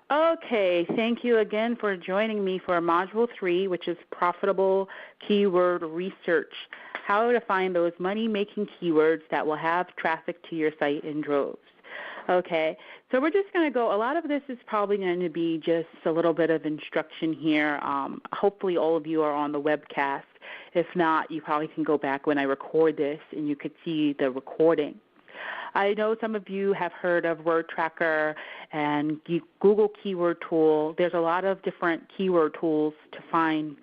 Okay, thank you again for joining me for Module 3, which is Profitable Keyword Research, how to find those money-making keywords that will have traffic to your site in droves. Okay, so we're just going to go, a lot of this is probably going to be just a little bit of instruction here. Hopefully all of you are on the webcast. If not, you probably can go back when I record this and you could see the recording. I know some of you have heard of Word Tracker and Google Keyword Tool. There's a lot of different keyword tools to find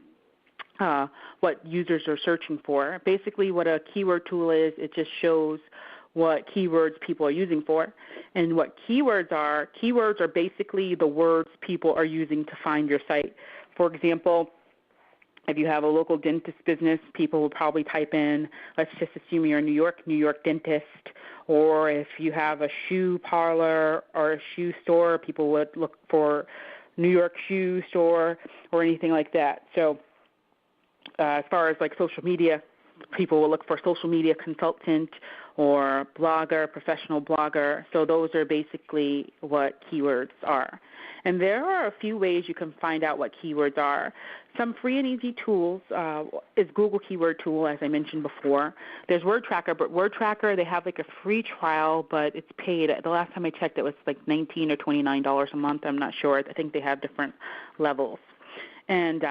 what users are searching for. Basically what a keyword tool is, it just shows what keywords people are using for. And what keywords are basically the words people are using to find your site. For example, if you have a local dentist business, people will probably type in, let's just assume you're in New York dentist. Or if you have a shoe parlor or a shoe store, people would look for New York shoe store or anything like that. So as far as like social media, people will look for social media consultant or blogger, professional blogger. So those are basically what keywords are. And there are a few ways you can find out what keywords are. Some free and easy tools is Google Keyword Tool, as I mentioned before. There's Word Tracker, but Word Tracker, they have like a free trial, but it's paid. The last time I checked, it was like $19 or $29 a month. I'm not sure. I think they have different levels. And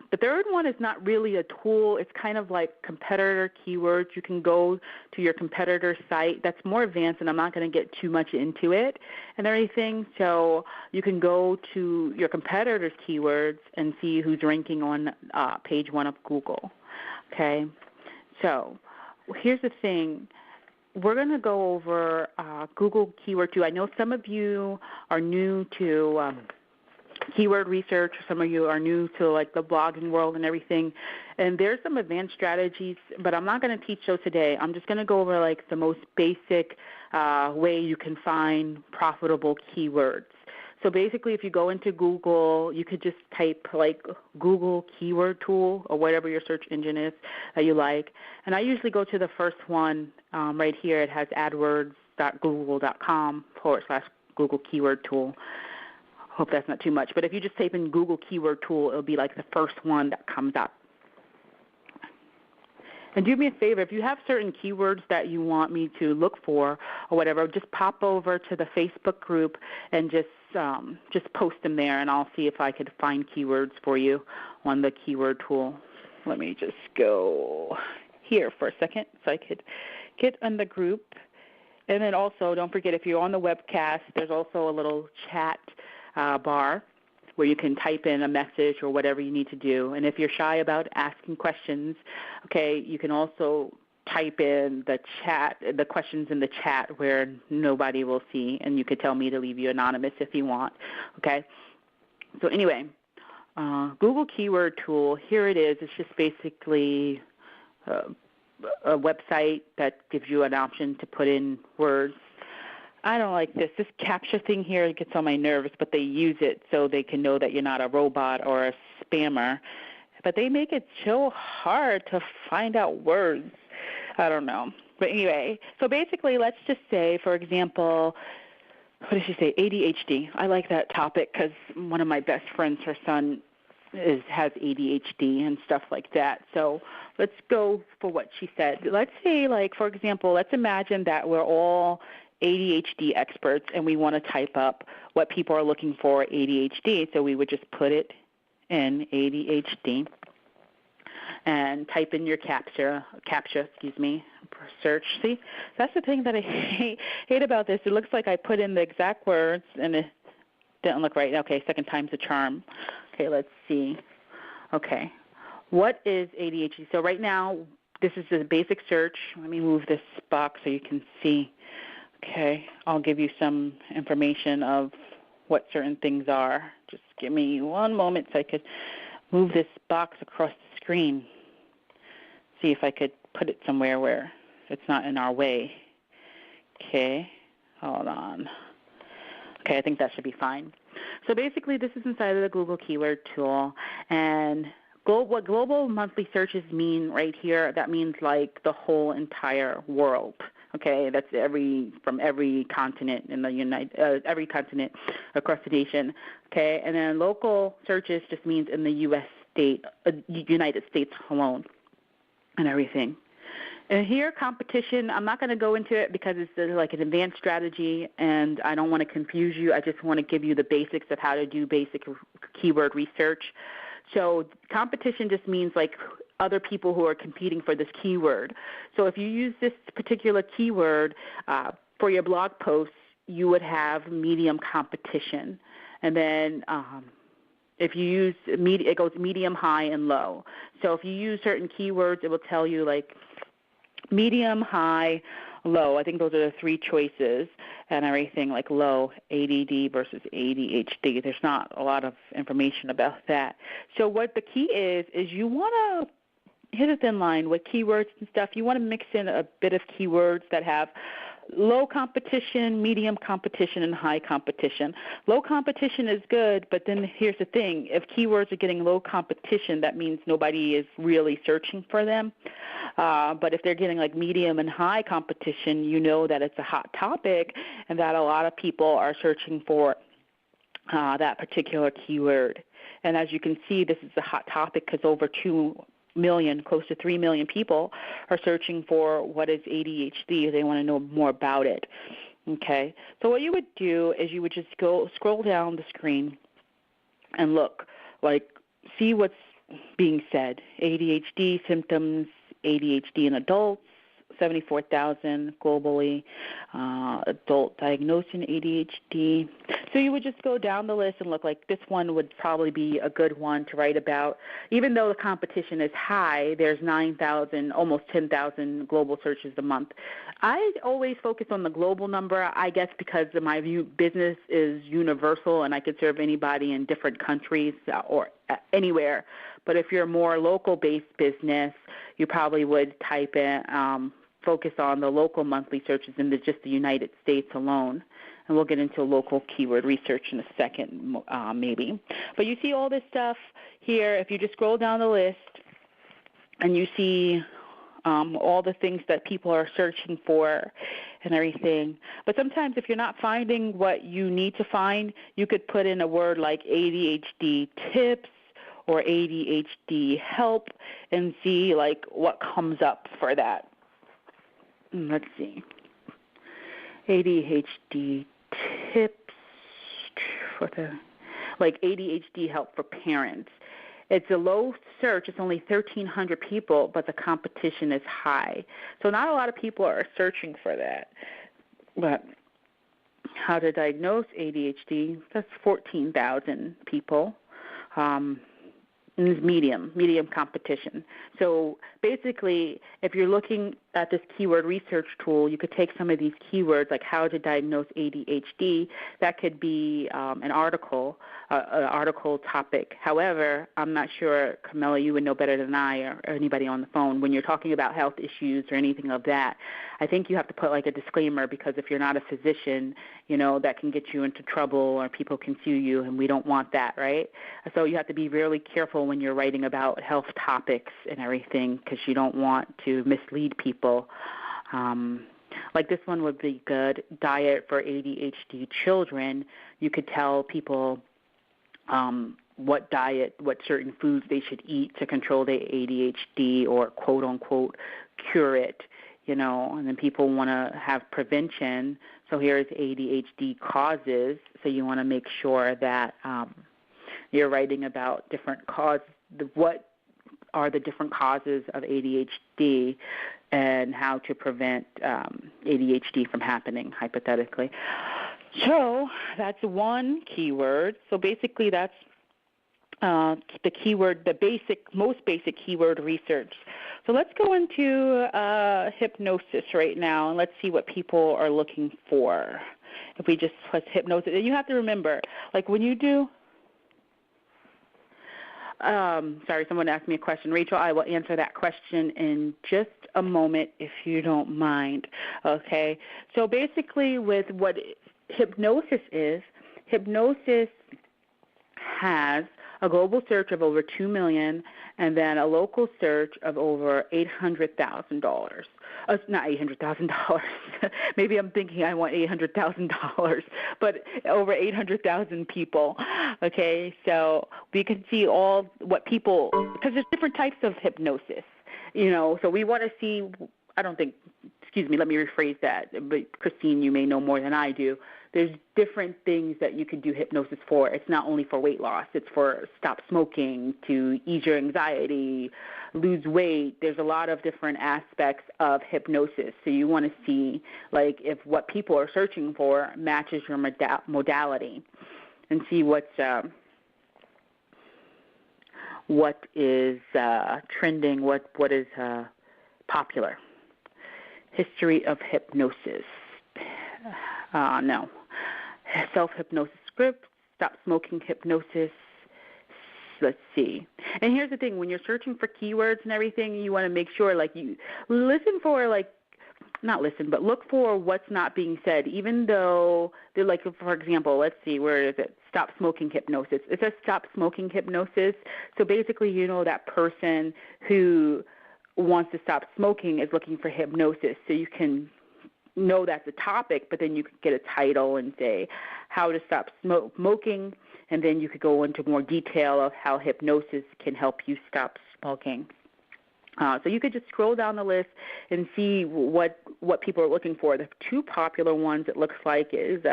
the third one is not really a tool. It's kind of like competitor keywords. You can go to your competitor site. That's more advanced, and I'm not going to get too much into it and everything. So you can go to your competitor's keywords and see who's ranking on page 1 of Google. Okay? So here's the thing. We're going to go over Google Keyword Tool. I know some of you are new to keyword research. Some of you are new to like the blogging world and everything, and there's some advanced strategies, but I'm not going to teach those today. I'm just going to go over like the most basic way you can find profitable keywords. So basically, if you go into Google, you could just type like Google Keyword Tool or whatever your search engine is that you like, and I usually go to the first one right here. It has adwords.google.com/Google Keyword Tool. Hope that's not too much. But if you just type in Google Keyword Tool, it'll be like the first one that comes up. And do me a favor, if you have certain keywords that you want me to look for or whatever, just pop over to the Facebook group and just post them there, and I'll see if I could find keywords for you on the Keyword Tool. Let me just go here for a second so I could get on the group. And then also, don't forget, if you're on the webcast, there's also a little chat bar where you can type in a message or whatever you need to do. And if you're shy about asking questions, okay, you can also type in the questions in the chat where nobody will see, and you could tell me to leave you anonymous if you want, okay? So anyway, Google Keyword Tool, here it is. It's just basically a website that gives you an option to put in words. I don't like this. This captcha thing here gets on my nerves, but they use it so they can know that you're not a robot or a spammer. But they make it so hard to find out words. I don't know. But anyway, so basically let's just say, for example, what did she say, ADHD. I like that topic because one of my best friends, her son, has ADHD and stuff like that. So let's go for what she said. Let's say, like, for example, let's imagine that we're all ADHD experts and we want to type up what people are looking for ADHD. So we would just put it in ADHD and type in your captcha, search. See, that's the thing that I hate about this. It looks like I put in the exact words and it didn't look right. Okay, second time's a charm. Okay, let's see. Okay, what is ADHD? So right now, this is a basic search. Let me move this box so you can see. Okay, I'll give you some information of what certain things are. Just give me one moment so I could move this box across the screen. See if I could put it somewhere where it's not in our way. Okay, hold on. Okay, I think that should be fine. So basically this is inside of the Google Keyword Tool, and what global monthly searches mean right here, that means like the whole entire world. Okay, that's from every continent in the every continent across the nation. Okay, and then local searches just means in the United States alone, and everything. And here, competition, I'm not going to go into it because it's like an advanced strategy, and I don't want to confuse you. I just want to give you the basics of how to do basic keyword research. So competition just means like other people who are competing for this keyword. So if you use this particular keyword for your blog posts, you would have medium competition. And then if you use it goes medium, high, and low. So if you use certain keywords, it will tell you like medium, high, low. I think those are the three choices, and everything like low, ADD versus ADHD. There's not a lot of information about that. So what the key is you want to hit a thin line with keywords and stuff. You want to mix in a bit of keywords that have low competition, medium competition, and high competition. Low competition is good, but then here's the thing. If keywords are getting low competition, that means nobody is really searching for them. But if they're getting like medium and high competition, you know that it's a hot topic and that a lot of people are searching for that particular keyword. And as you can see, this is a hot topic because over 2 million, close to 3 million people are searching for what is ADHD. They want to know more about it. Okay, so what you would do is you would just scroll down the screen and look, like see what's being said. ADHD symptoms, ADHD in adults, 74,000 globally, adult diagnosing ADHD. So you would just go down the list and look like this one would probably be a good one to write about. Even though the competition is high, there's 9,000, almost 10,000 global searches a month. I always focus on the global number, I guess, because my business is universal and I could serve anybody in different countries or anywhere. But if you're a more local-based business, you probably would type in, focus on the local monthly searches in just the United States alone. And we'll get into local keyword research in a second, maybe. But you see all this stuff here. If you just scroll down the list and you see all the things that people are searching for and everything. But sometimes if you're not finding what you need to find, you could put in a word like ADHD tips or ADHD help and see like what comes up for that. Let's see. ADHD tips for like ADHD help for parents. It's a low search. It's only 1,300 people, but the competition is high. So not a lot of people are searching for that. But how to diagnose ADHD, that's 14,000 people. Is medium competition. So basically, if you're looking at this keyword research tool, you could take some of these keywords like how to diagnose ADHD. That could be an article topic. However, I'm not sure, Camilla, you would know better than I or anybody on the phone. When you're talking about health issues or anything of that, I think you have to put like a disclaimer because if you're not a physician, that can get you into trouble or people can sue you, and we don't want that, right? So you have to be really careful when you're writing about health topics and everything because you don't want to mislead people. Like this one would be good, diet for ADHD children. You could tell people what certain foods they should eat to control their ADHD or quote-unquote cure it, and then people want to have prevention. So here's ADHD causes. So you want to make sure that you're writing about different causes, what are the different causes of ADHD and how to prevent ADHD from happening, hypothetically. So that's one keyword. So basically that's the keyword, most basic keyword research. So let's go into hypnosis right now, and let's see what people are looking for. If we just press hypnosis, and you have to remember, like when you do, sorry, someone asked me a question. Rachel, I will answer that question in just a moment if you don't mind, okay? So basically with what hypnosis is, hypnosis has a global search of over 2 million, and then a local search of over $800,000. Not $800,000. Maybe I'm thinking I want $800,000, but over 800,000 people. Okay, so we can see all what people, because there's different types of hypnosis, so we want to see, let me rephrase that, but Christine, you may know more than I do. There's different things that you could do hypnosis for. It's not only for weight loss. It's for stop smoking, to ease your anxiety, lose weight. There's a lot of different aspects of hypnosis. So you want to see, if what people are searching for matches your modality, and see what is trending, what is popular. History of hypnosis. No. Self-hypnosis script, stop smoking hypnosis. Let's see. And here's the thing. When you're searching for keywords and everything, you want to make sure, you listen for, not listen, but look for what's not being said, even though they're for example, let's see, where is it? Stop smoking hypnosis. It says stop smoking hypnosis. So basically, that person who wants to stop smoking is looking for hypnosis. So you can know that's a topic, but then you could get a title and say how to stop smoking, and then you could go into more detail of how hypnosis can help you stop smoking. So you could just scroll down the list and see what people are looking for. The two popular ones, it looks like, is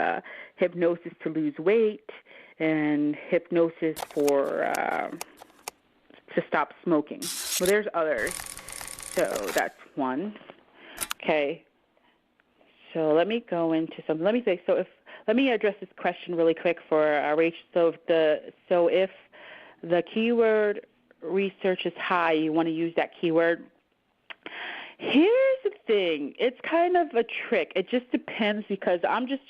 hypnosis to lose weight and hypnosis for to stop smoking. Well, there's others. So that's one. Okay. So let me go into something. Let me address this question really quick for Rachel. So if the keyword research is high, you want to use that keyword. Here's the thing. It's kind of a trick. It just depends, because I'm just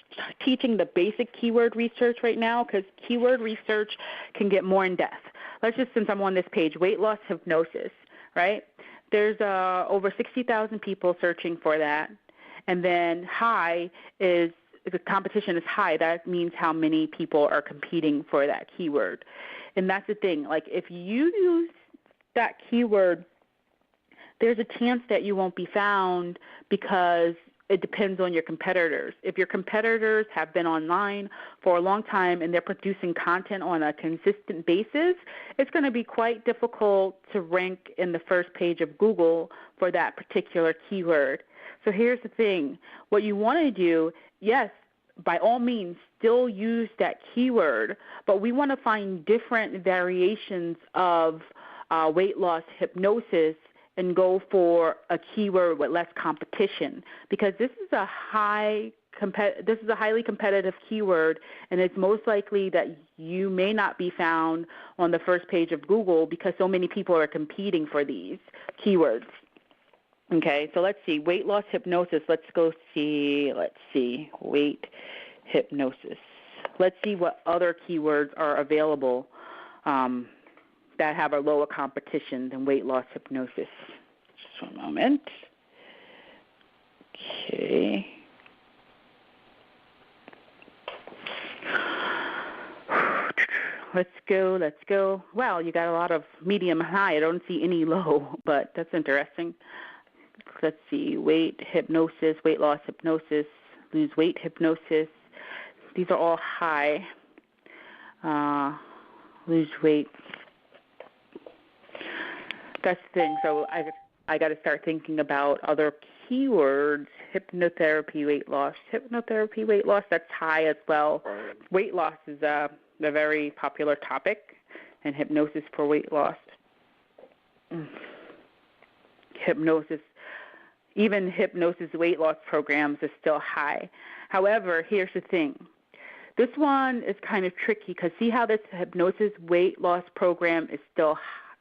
teaching the basic keyword research right now, because keyword research can get more in depth. Since I'm on this page, weight loss hypnosis, right? There's over 60,000 people searching for that. And then high is, if the competition is high, that means how many people are competing for that keyword. And that's the thing. If you use that keyword, there's a chance that you won't be found, because it depends on your competitors. If your competitors have been online for a long time and they're producing content on a consistent basis, it's going to be quite difficult to rank in the first page of Google for that particular keyword. So here's the thing. What you want to do, yes, by all means, still use that keyword, but we want to find different variations of weight loss hypnosis and go for a keyword with less competition, because this is a highly competitive keyword, and it's most likely that you may not be found on the first page of Google because so many people are competing for these keywords. Okay, so let's see, weight loss hypnosis. Let's see, weight hypnosis. Let's see what other keywords are available that have a lower competition than weight loss hypnosis. Just one moment. Okay. Let's go. Wow, you got a lot of medium and high. I don't see any low, but that's interesting. Let's see, weight hypnosis, weight loss hypnosis, lose weight hypnosis. These are all high. Lose weight. That's the thing. So I got to start thinking about other keywords. Hypnotherapy, weight loss. Hypnotherapy, weight loss, that's high as well. Weight loss is a very popular topic, and hypnosis for weight loss. Hypnosis, even hypnosis weight loss programs is still high. However, here's the thing. This one is kind of tricky, because see how this hypnosis weight loss program is still,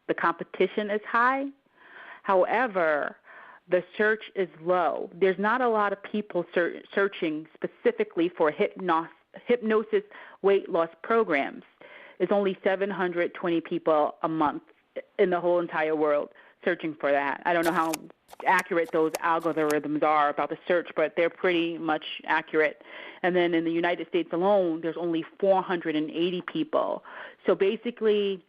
the competition is high? However, the search is low. There's not a lot of people searching specifically for hypnosis weight loss programs. It's only 720 people a month in the whole entire world. searching for that. I don't know how accurate those algorithms are about the search, but they're pretty much accurate. And then in the United States alone, there's only 480 people. So basically,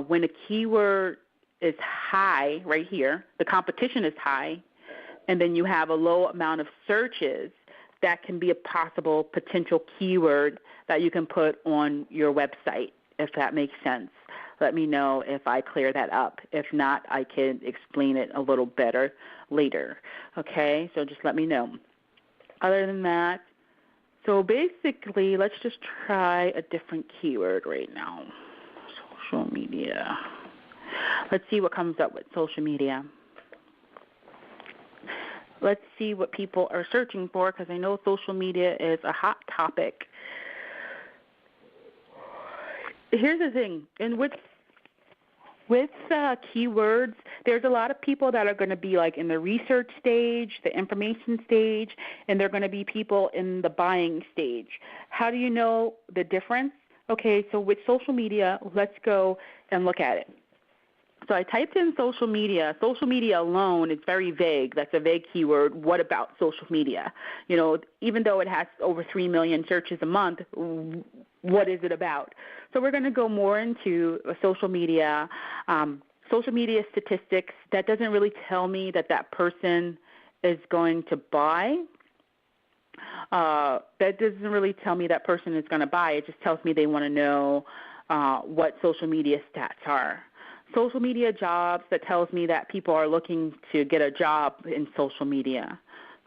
when a keyword is high right here, the competition is high, and then you have a low amount of searches, that can be a possible potential keyword that you can put on your website, if that makes sense. Let me know if I clear that up. If not, I can explain it a little better later. Okay, so just let me know. Other than that, so basically, let's just try a different keyword right now. Social media. Let's see what comes up with social media. Let's see what people are searching for, because I know social media is a hot topic. Here's the thing, and with keywords, there's a lot of people that are going to be like in the research stage, the information stage, and they're going to be people in the buying stage. How do you know the difference? Okay, so with social media, let's go and look at it. So I typed in social media. Social media alone is very vague. That's a vague keyword. What about social media? You know, even though it has over 3 million searches a month, what is it about? So we're going to go more into social media statistics. That doesn't really tell me that that person is going to buy. That doesn't really tell me that person is going to buy. It just tells me they want to know what social media stats are. Social media jobs, that tells me that people are looking to get a job in social media.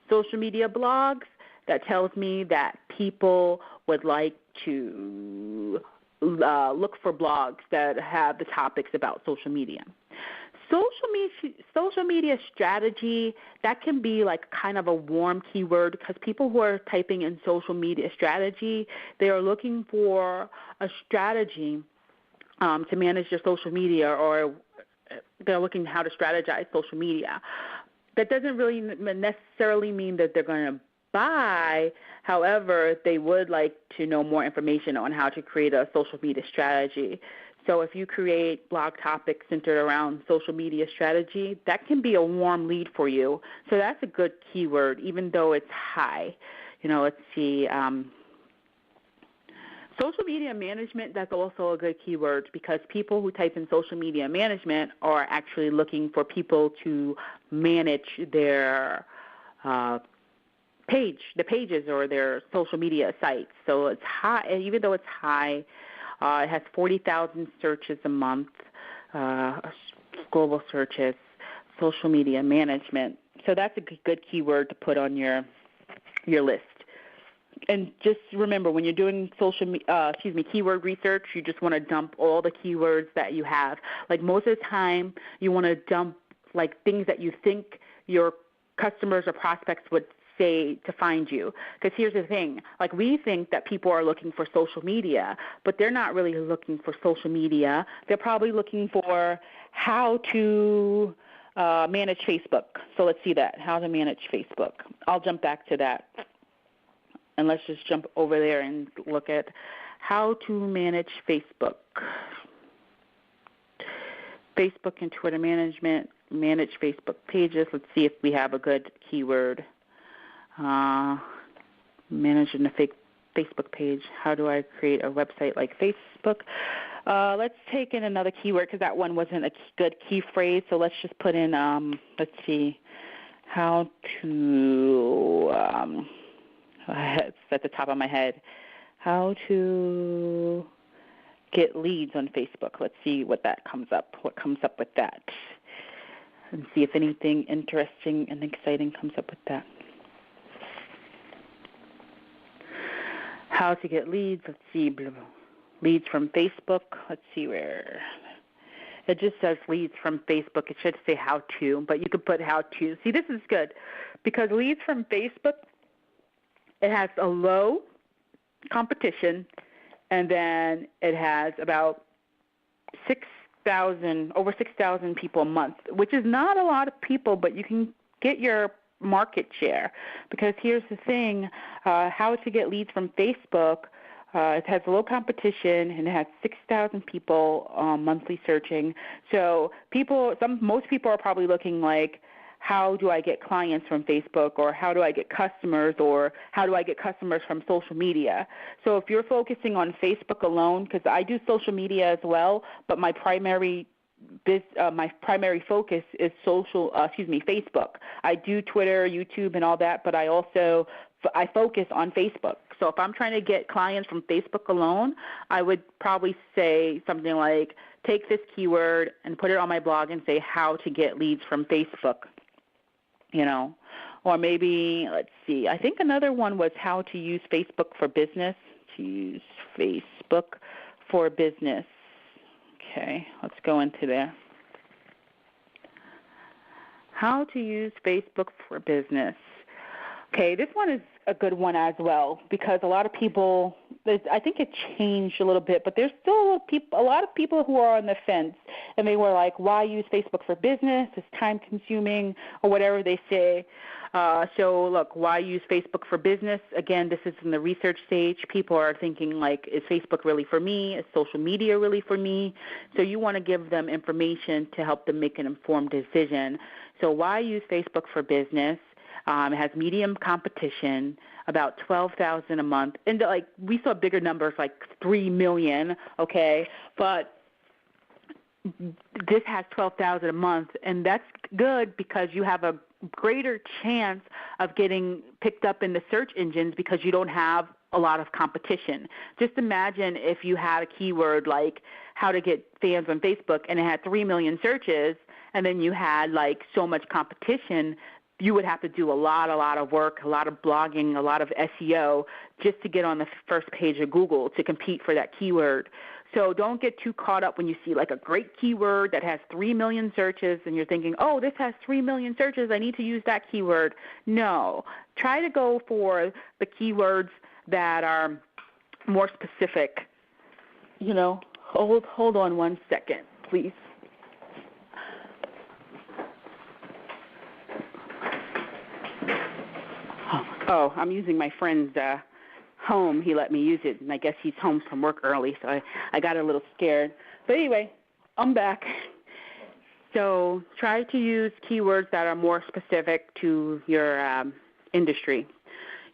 Social media blogs, that tells me that people would like to look for blogs that have the topics about social media. Social media strategy, that can be like kind of a warm keyword, because people who are typing in social media strategy, they are looking for a strategy to manage their social media, or they're looking how to strategize social media. That doesn't really necessarily mean that they're going to buy. However, they would like to know more information on how to create a social media strategy. So if you create blog topics centered around social media strategy, that can be a warm lead for you. So that's a good keyword, even though it's high. You know, let's see. Social media management, that's also a good keyword, because people who type in social media management are actually looking for people to manage their the pages or their social media sites. So it's high, even though it's high, it has 40,000 searches a month, global searches, social media management. So that's a good keyword to put on your list. And just remember, when you're doing keyword research, you just want to dump all the keywords that you have. Like most of the time, you want to dump like things that you think your customers or prospects would say to find you. Because here's the thing, like we think that people are looking for social media, but they're not really looking for social media. They're probably looking for how to manage Facebook. So let's see that, how to manage Facebook. I'll jump back to that. And let's just jump over there and look at how to manage Facebook. Facebook and Twitter management, manage Facebook pages. Let's see if we have a good keyword. Managing a Facebook page. How do I create a website like Facebook? Let's take in another keyword, because that one wasn't a good key phrase. So let's just put in, let's see, how to... it's at the top of my head. How to get leads on Facebook. Let's see what comes up with that. And see if anything interesting and exciting comes up with that. How to get leads. Let's see. Leads from Facebook. Let's see where. It just says leads from Facebook. It should say how to, but you could put how to. See, this is good, because leads from Facebook, it has a low competition, and then it has about over 6,000 people a month, which is not a lot of people, but you can get your market share. Because here's the thing, how to get leads from Facebook, It has low competition, and it has 6,000 people monthly searching. So most people are probably looking like, how do I get clients from Facebook, or how do I get customers, or how do I get customers from social media? So if you're focusing on Facebook alone, because I do social media as well, but my primary focus is Facebook. I do Twitter, YouTube, and all that, but I focus on Facebook. So if I'm trying to get clients from Facebook alone, I would probably say something like, take this keyword and put it on my blog and say how to get leads from Facebook, Or maybe, let's see, I think another one was how to use Facebook for business, to use Facebook for business. Okay, let's go into there. How to use Facebook for business. Okay, this one is a good one as well, because a lot of people, I think it changed a little bit, but there's still a lot of people who are on the fence, and they were like, why use Facebook for business? It's time-consuming, or whatever they say. So, look, why use Facebook for business? Again, this is in the research stage. People are thinking, like, is Facebook really for me? Is social media really for me? So you want to give them information to help them make an informed decision. So why use Facebook for business? It has medium competition, about 12,000 a month, and we saw bigger numbers like 3 million. Okay, but this has 12,000 a month, and that's good because you have a greater chance of getting picked up in the search engines because you don't have a lot of competition. Just imagine if you had a keyword like how to get fans on Facebook, and it had 3 million searches, and then you had so much competition. You would have to do a lot of work, a lot of blogging, a lot of SEO just to get on the first page of Google to compete for that keyword. So don't get too caught up when you see a great keyword that has 3 million searches and you're thinking, oh, this has 3 million searches, I need to use that keyword. No. Try to go for the keywords that are more specific. Hold on one second, please. Oh, I'm using my friend's home. He let me use it, and I guess he's home from work early, so I got a little scared. But anyway, I'm back. So try to use keywords that are more specific to your industry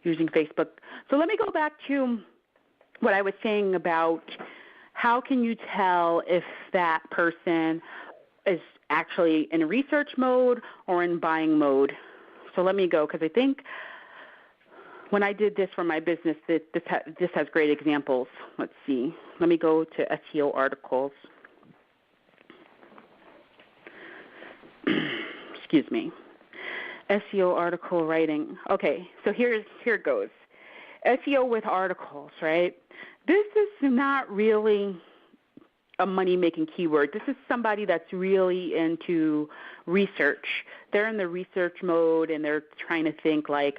using Facebook. So let me go back to what I was saying about how can you tell if that person is actually in research mode or in buying mode. So let me go, because I think when I did this for my business, this has great examples. Let's see. Let me go to SEO articles. Excuse me. SEO article writing. Okay, so here it goes. SEO with articles, right? This is not really a money-making keyword. This is somebody that's really into research. They're in the research mode, and they're trying to think what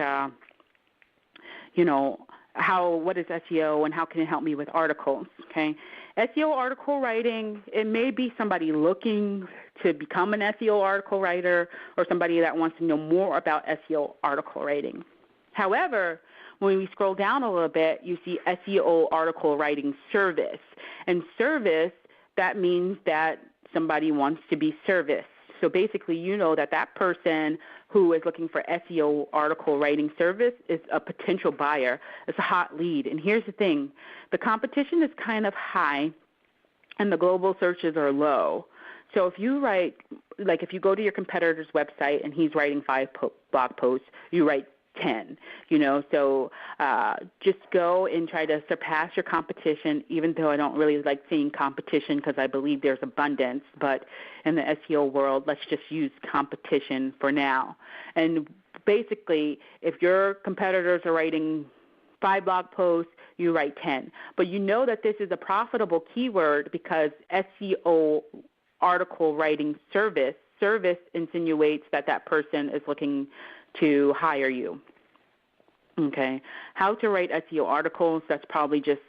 is SEO and how can it help me with articles, okay? SEO article writing, it may be somebody looking to become an SEO article writer or somebody that wants to know more about SEO article writing. However, when we scroll down a little bit, you see SEO article writing service. And service, that means that somebody wants to be serviced. So basically, that person who is looking for SEO article writing service is a potential buyer. It's a hot lead. And here's the thing. The competition is kind of high, and the global searches are low. So if you write, if you go to your competitor's website and he's writing 5 blog posts, you write 10, so just go and try to surpass your competition, even though I don't really like saying competition because I believe there's abundance, but in the SEO world, let's just use competition for now. And basically, if your competitors are writing 5 blog posts, you write 10. But that this is a profitable keyword because SEO article writing service insinuates that person is looking to hire you. Okay. How to write SEO articles, that's probably just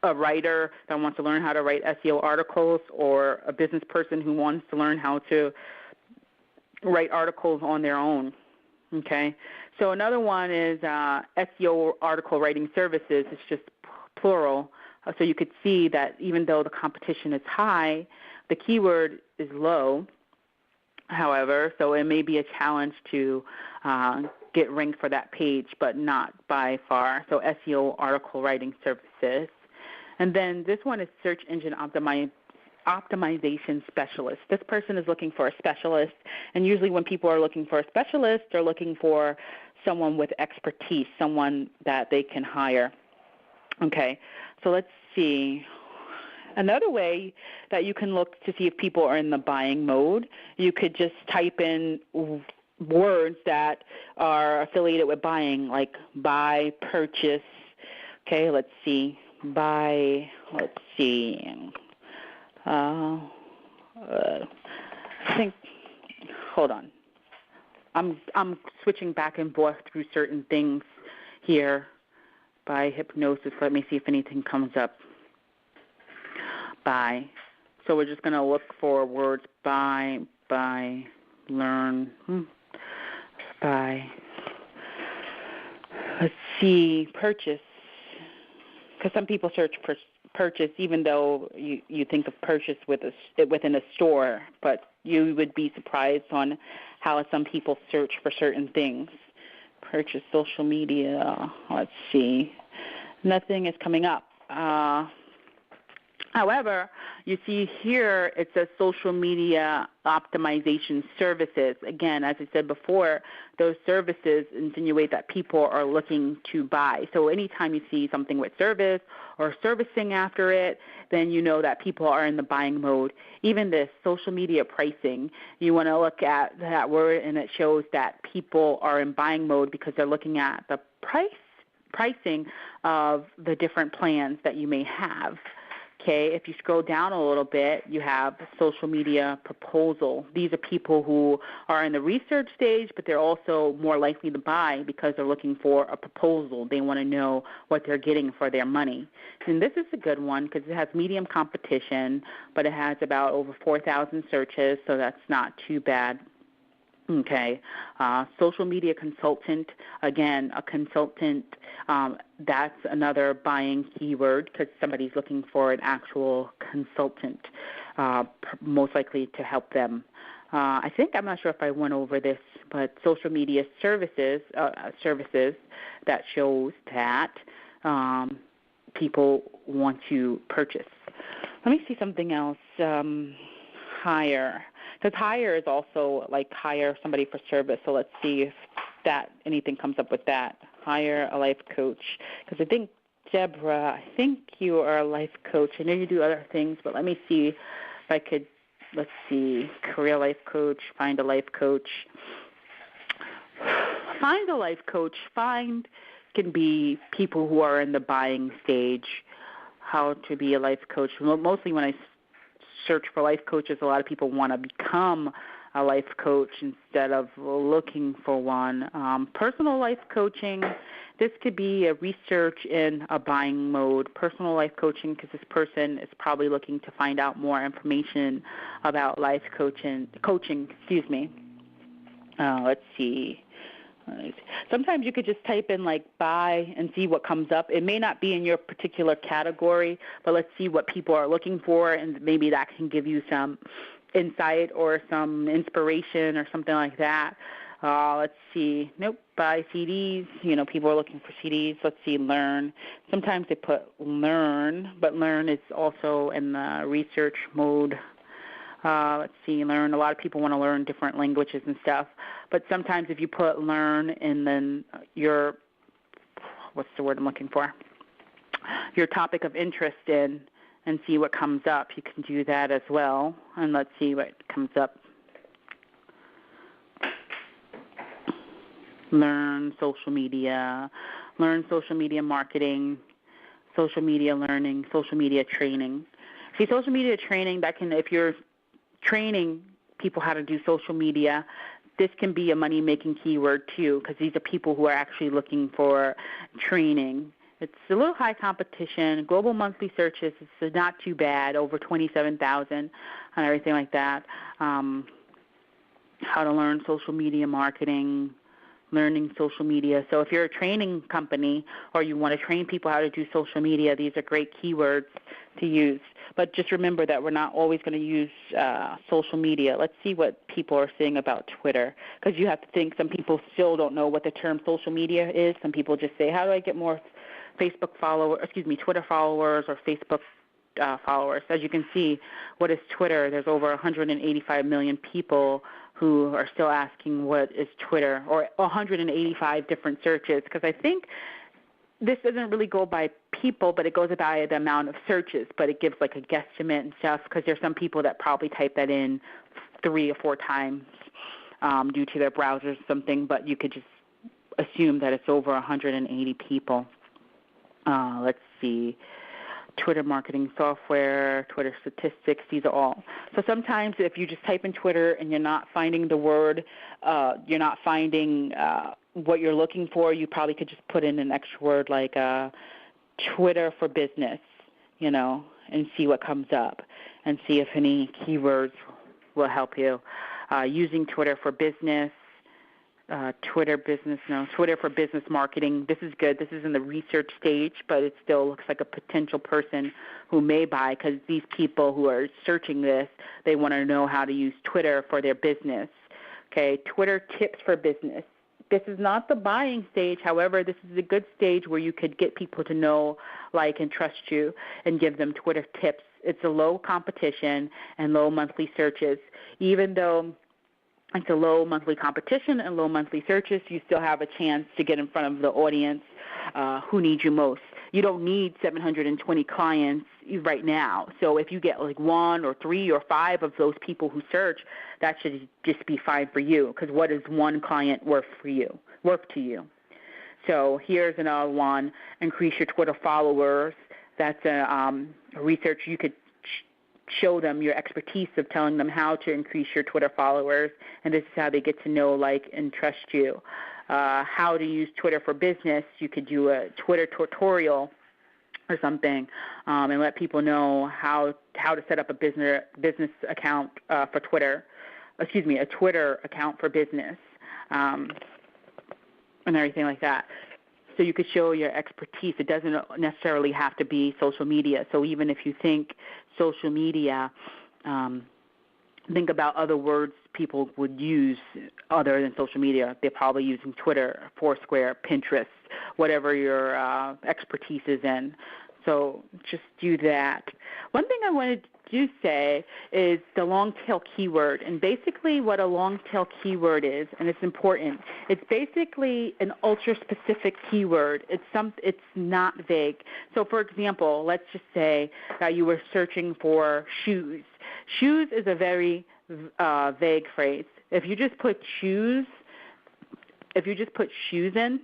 a writer that wants to learn how to write SEO articles, or a business person who wants to learn how to write articles on their own. Okay. So another one is SEO article writing services. It's just plural. So you could see that even though the competition is high, the keyword is low, however, so it may be a challenge to get ranked for that page, but not by far. So SEO Article Writing Services. And then this one is Search Engine Optimization Specialist. This person is looking for a specialist, and usually when people are looking for a specialist, they're looking for someone with expertise, someone that they can hire. Okay, so let's see. Another way that you can look to see if people are in the buying mode, you could just type in words that are affiliated with buying, like buy, purchase. Okay, let's see. Buy, let's see. I think, hold on. I'm switching back and forth through certain things here by Hypnosis. Let me see if anything comes up. Buy. So we're just going to look for words buy, learn, buy. Let's see, purchase. Because some people search for purchase even though you think of purchase within a store, but you would be surprised on how some people search for certain things. Purchase, social media, let's see. Nothing is coming up. However, you see here it says social media optimization services. Again, as I said before, those services insinuate that people are looking to buy. So anytime you see something with service or servicing after it, then you know that people are in the buying mode. Even this social media pricing, you want to look at that word and it shows that people are in buying mode because they're looking at the pricing of the different plans that you may have. Okay, if you scroll down a little bit, you have social media proposal. These are people who are in the research stage, but they're also more likely to buy because they're looking for a proposal. They want to know what they're getting for their money. And this is a good one because it has medium competition, but it has about over 4,000 searches, so that's not too bad. Okay, social media consultant, again, a consultant, that's another buying keyword because somebody's looking for an actual consultant, most likely to help them. I'm not sure if I went over this, but social media services that shows that people want to purchase. Let me see something else, hire. Because hire is also like hire somebody for service. So let's see if anything comes up with that. Hire a life coach. Because I think, Deborah, I think you are a life coach. I know you do other things, but let me see if I could, let's see, career life coach, find a life coach. Find a life coach. Find can be people who are in the buying stage. How to be a life coach. Mostly when I search for life coaches, a lot of people want to become a life coach instead of looking for one. Personal life coaching, this could be a research in a buying mode. Personal life coaching, because this person is probably looking to find out more information about life coaching. Let's see. Sometimes you could just type in like buy and see what comes up. It may not be in your particular category, but let's see what people are looking for, and maybe that can give you some insight or some inspiration or something like that. Let's see. Nope, buy CDs. People are looking for CDs. Let's see, learn. Sometimes they put learn, but learn is also in the research mode. Let's see, learn. A lot of people want to learn different languages and stuff. But sometimes if you put learn and then your, what's the word I'm looking for? Your topic of interest in and see what comes up, you can do that as well. And let's see what comes up. Learn social media marketing, social media learning, social media training. See, social media training, that can, if you're training people how to do social media, this can be a money-making keyword too, because these are people who are actually looking for training. It's a little high competition. Global monthly searches is not too bad, over 27,000 and everything like that. How to learn social media marketing, learning social media. So if you're a training company or you want to train people how to do social media, these are great keywords to use. But just remember that we're not always going to use social media. Let's see what people are saying about Twitter, because you have to think some people still don't know what the term social media is. Some people just say, how do I get more Twitter followers or Facebook followers? As you can see, what is Twitter? There's over 185 million people who are still asking what is Twitter, or 185 different searches, because I think this doesn't really go by people, but it goes by the amount of searches, but it gives like a guesstimate and stuff, because there's some people that probably type that in 3 or 4 times due to their browsers or something, but you could just assume that it's over 180 people. Let's see. Twitter marketing software, Twitter statistics, these are all. So sometimes if you just type in Twitter and you're not finding the word, you're not finding what you're looking for, you probably could just put in an extra word like Twitter for business, and see what comes up and see if any keywords will help you. Using Twitter for business, Twitter for business marketing. This is good. This is in the research stage, but it still looks like a potential person who may buy, because these people who are searching this, they want to know how to use Twitter for their business. Okay, Twitter tips for business. This is not the buying stage. However, this is a good stage where you could get people to know, like, and trust you and give them Twitter tips. It's a low competition and low monthly searches. Even though it's a low monthly competition and low monthly searches, you still have a chance to get in front of the audience who needs you most. You don't need 720 clients right now. So if you get like 1 or 3 or 5 of those people who search, that should just be fine for you, because what is one client worth to you? So here's another one, increase your Twitter followers. That's a research. You could show them your expertise of telling them how to increase your Twitter followers, and this is how they get to know, like, and trust you. How to use Twitter for business. You could do a Twitter tutorial or something, and let people know how to set up a business account for Twitter. A Twitter account for business, and everything like that. So you could show your expertise. It doesn't necessarily have to be social media. So even if you think social media, think about other words people would use other than social media. They're probably using Twitter, Foursquare, Pinterest, whatever your expertise is in. So just do that. One thing I wanted to say is the long-tail keyword. And basically what a long-tail keyword is, and it's important, it's basically an ultra-specific keyword. It's not vague. So, for example, let's just say that you were searching for shoes. Shoes is a very vague phrase. If you just put shoes in,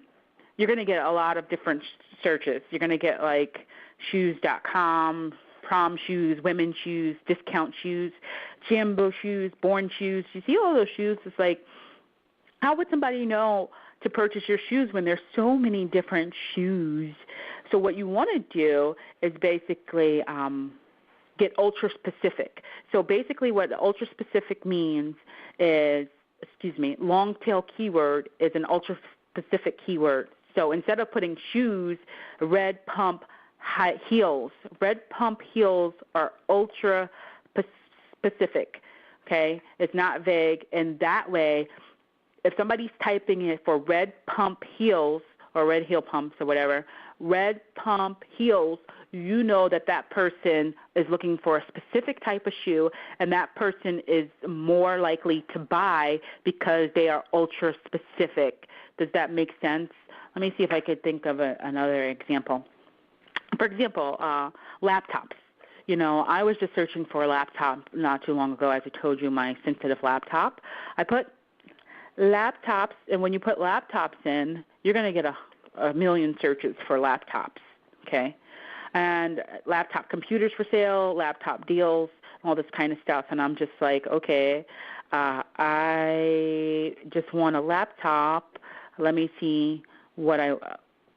you're going to get a lot of different searches. You're going to get like shoes.com, prom shoes, women's shoes, discount shoes, Jambo shoes, Born shoes. You see all those shoes? It's like, how would somebody know to purchase your shoes when there's so many different shoes? So what you want to do is basically get ultra-specific. So basically what ultra-specific means is, long-tail keyword is an ultra-specific keyword. So instead of putting shoes, red pump heels. Red pump heels are ultra-specific, okay? It's not vague. And that way, if somebody's typing it for red pump heels or red heel pumps or whatever, red pump heels, you know that that person is looking for a specific type of shoe, and that person is more likely to buy because they are ultra-specific. Does that make sense? Let me see if I could think of another example. For example, laptops. I was just searching for a laptop not too long ago, as I told you, my sensitive laptop. I put laptops, and when you put laptops in, you're going to get a million searches for laptops, okay? And laptop computers for sale, laptop deals, all this kind of stuff. And I'm just like, okay, I just want a laptop. Let me see what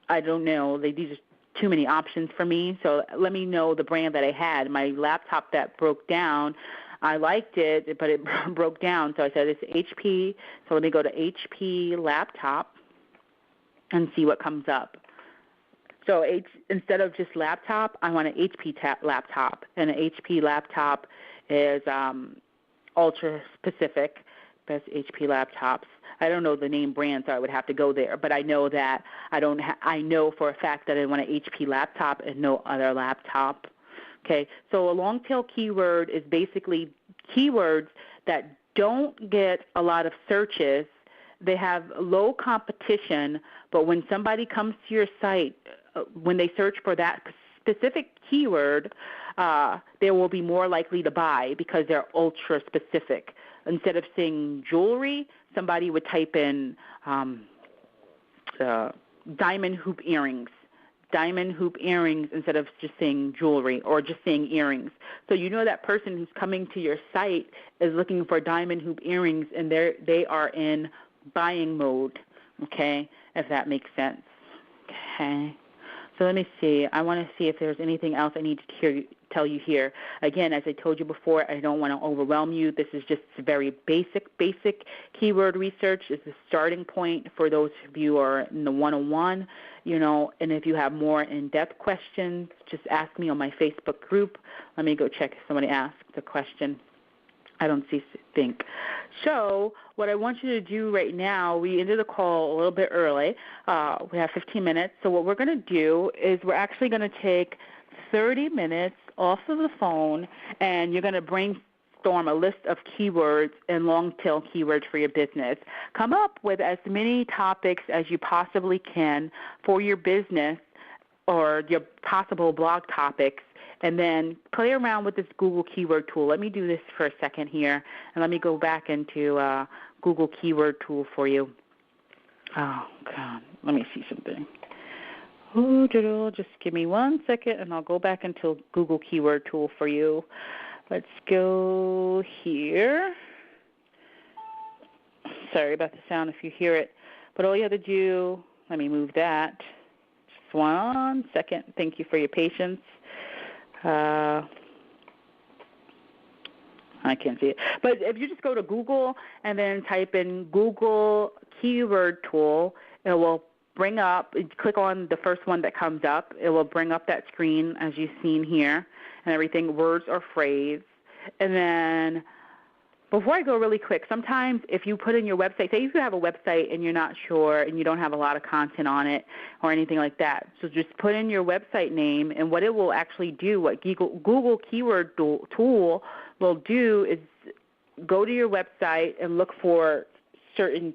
I don't know. These are too many options for me. So let me know the brand that I had. My laptop that broke down, I liked it, but it broke down. So I said, it's HP. So let me go to HP laptop. and see what comes up. So instead of just laptop, I want an HP laptop, and an HP laptop is ultra specific. Best HP laptops. I don't know the name brand, so I would have to go there. But I know that I know for a fact that I want an HP laptop and no other laptop. Okay, so a long tail keyword is basically keywords that don't get a lot of searches. They have low competition, but when somebody comes to your site, when they search for that specific keyword, they will be more likely to buy because they're ultra specific. Instead of saying jewelry, somebody would type in diamond hoop earrings. Diamond hoop earrings instead of just saying jewelry or just saying earrings. So you know that person who's coming to your site is looking for diamond hoop earrings, and they are in buying mode, okay, if that makes sense. Okay. So let me see. I want to see if there's anything else I need to tell you here. Again, as I told you before, I don't want to overwhelm you. This is just very basic keyword research. It's the starting point for those of you who are in the 101, and if you have more in-depth questions, just ask me on my Facebook group. Let me go check if somebody asked the question. I don't think. So what I want you to do right now, we ended the call a little bit early. We have 15 minutes. So what we're going to do is we're actually going to take 30 minutes off of the phone, and you're going to brainstorm a list of keywords and long-tail keywords for your business. Come up with as many topics as you possibly can for your business or your possible blog topics, and then play around with this Google Keyword tool. Let me do this for a second here, and let me go back into Google Keyword tool for you. Oh, God. Let me see something. Just give me 1 second, and I'll go back into Google Keyword tool for you. Let's go here. Sorry about the sound if you hear it. But all you have to do, let me move that. Just 1 second. Thank you for your patience. I can't see it. But if you just go to Google and then type in Google Keyword Tool, it will bring up, click on the first one that comes up. It will bring up that screen as you've seen here and everything, words or phrase. And then before I go really quick, sometimes if you put in your website, say if you have a website and you're not sure and you don't have a lot of content on it or anything like that, so just put in your website name, and what it will actually do, what Google Keyword Tool will do is go to your website and look for certain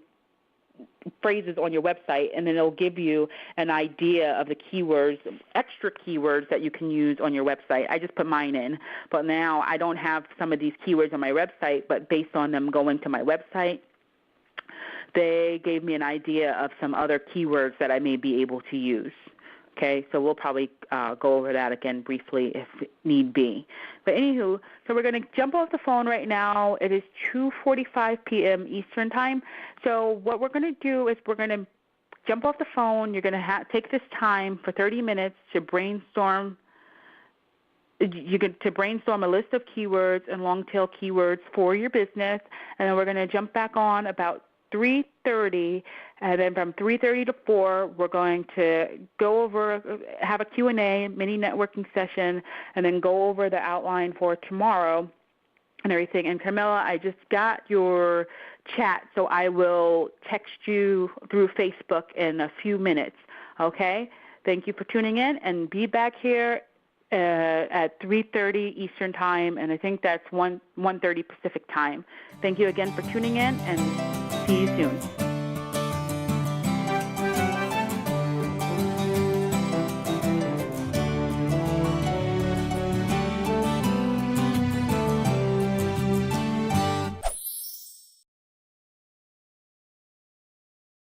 phrases on your website, and then it'll give you an idea of the keywords, extra keywords that you can use on your website. I just put mine in, but now I don't have some of these keywords on my website, but based on them going to my website, they gave me an idea of some other keywords that I may be able to use. Okay, so we'll probably go over that again briefly if need be. But anywho, so we're going to jump off the phone right now. It is 2:45 p.m. Eastern Time. So what we're going to do is we're going to jump off the phone. You're going to take this time for 30 minutes to brainstorm. You get to brainstorm a list of keywords and long-tail keywords for your business, and then we're going to jump back on about 3:30, and then from 3:30 to 4, we're going to go over, have a Q&A, mini networking session, and then go over the outline for tomorrow and everything. And Camilla, I just got your chat, so I will text you through Facebook in a few minutes, okay? Thank you for tuning in, and be back here at 3:30 Eastern Time, and I think that's 1:30 Pacific Time. Thank you again for tuning in, and see you soon.